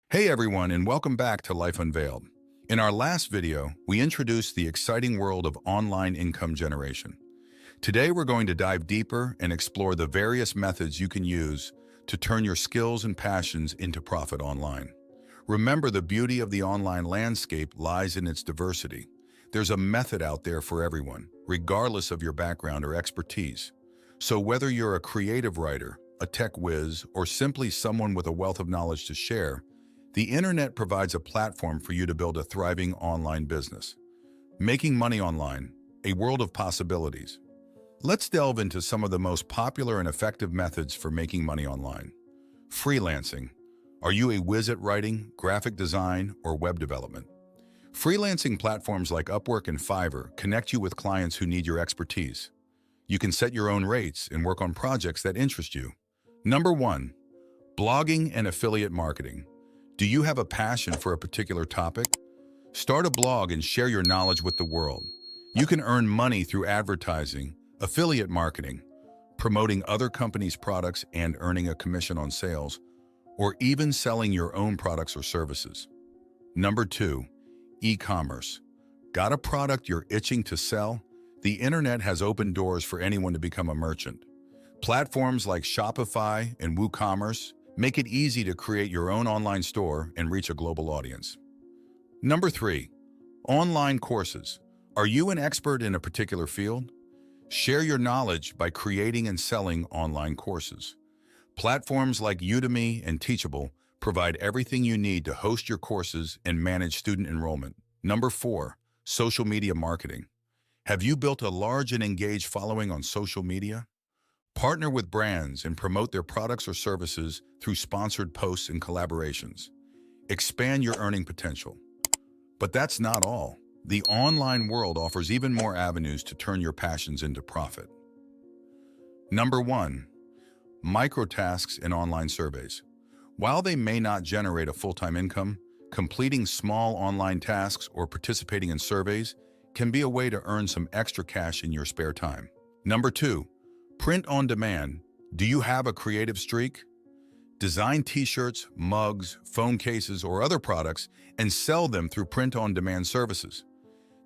Hey everyone, and welcome back to Life Unveiled. In our last video, we introduced the exciting world of online income generation. Today we're going to dive deeper and explore the various methods you can use to turn your skills and passions into profit online. Remember, the beauty of the online landscape lies in its diversity. There's a method out there for everyone, regardless of your background or expertise. So whether you're a creative writer, a tech whiz, or simply someone with a wealth of knowledge to share, the internet provides a platform for you to build a thriving online business. Making money online, a world of possibilities. Let's delve into some of the most popular and effective methods for making money online. Freelancing. Are you a whiz at writing, graphic design, or web development? Freelancing platforms like Upwork and Fiverr connect you with clients who need your expertise. You can set your own rates and work on projects that interest you. Number 1. Blogging and affiliate marketing. Do you have a passion for a particular topic? Start a blog and share your knowledge with the world. You can earn money through advertising, affiliate marketing, promoting other companies' products and earning a commission on sales, or even selling your own products or services. Number 2. E-commerce. Got a product you're itching to sell? The internet has opened doors for anyone to become a merchant. Platforms like Shopify and WooCommerce make it easy to create your own online store and reach a global audience. Number 3. Online courses. Are you an expert in a particular field? Share your knowledge by creating and selling online courses. Platforms like Udemy and Teachable provide everything you need to host your courses and manage student enrollment. Number 4. Social media marketing. Have you built a large and engaged following on social media? Partner with brands and promote their products or services through sponsored posts and collaborations. Expand your earning potential. But that's not all. The online world offers even more avenues to turn your passions into profit. Number 1. Microtasks and online surveys. While they may not generate a full-time income, completing small online tasks or participating in surveys can be a way to earn some extra cash in your spare time. Number 2. Print on demand. Do you have a creative streak? Design t-shirts, mugs, phone cases, or other products and sell them through print-on-demand services.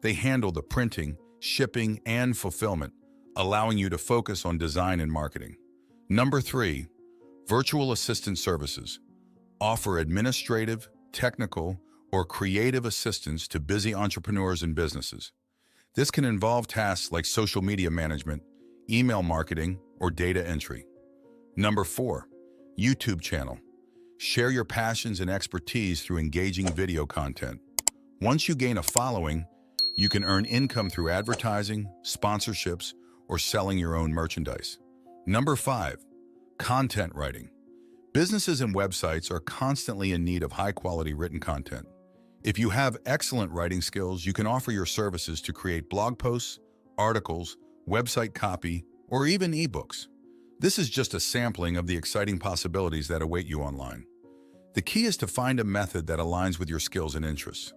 They handle the printing, shipping, and fulfillment, allowing you to focus on design and marketing. Number 3. Virtual assistant services. Offer administrative, technical, or creative assistance to busy entrepreneurs and businesses. This can involve tasks like social media management, email marketing, or data entry. Number 4. YouTube channel. Share your passions and expertise through engaging video content. Once you gain a following, you can earn income through advertising, sponsorships, or selling your own merchandise. Number 5. Content writing. Businesses and websites are constantly in need of high-quality written content. If you have excellent writing skills, you can offer your services to create blog posts, articles, website copy, or even ebooks. This is just a sampling of the exciting possibilities that await you online. The key is to find a method that aligns with your skills and interests.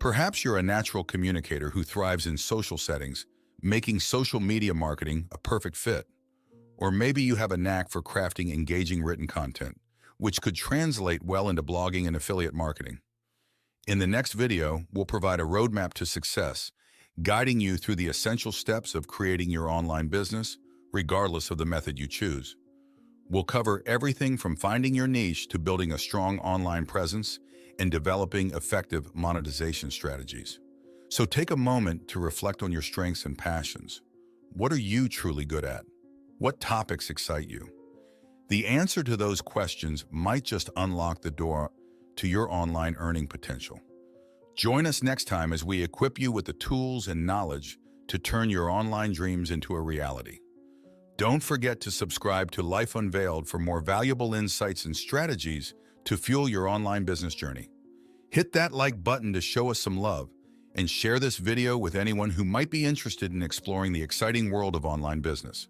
Perhaps you're a natural communicator who thrives in social settings, making social media marketing a perfect fit. Or maybe you have a knack for crafting engaging written content, which could translate well into blogging and affiliate marketing. In the next video, we'll provide a roadmap to success, guiding you through the essential steps of creating your online business, regardless of the method you choose. We'll cover everything from finding your niche to building a strong online presence and developing effective monetization strategies. So take a moment to reflect on your strengths and passions. What are you truly good at? What topics excite you? The answer to those questions might just unlock the door to your online earning potential. Join us next time as we equip you with the tools and knowledge to turn your online dreams into a reality. Don't forget to subscribe to Life Unveiled for more valuable insights and strategies to fuel your online business journey. Hit that like button to show us some love and share this video with anyone who might be interested in exploring the exciting world of online business.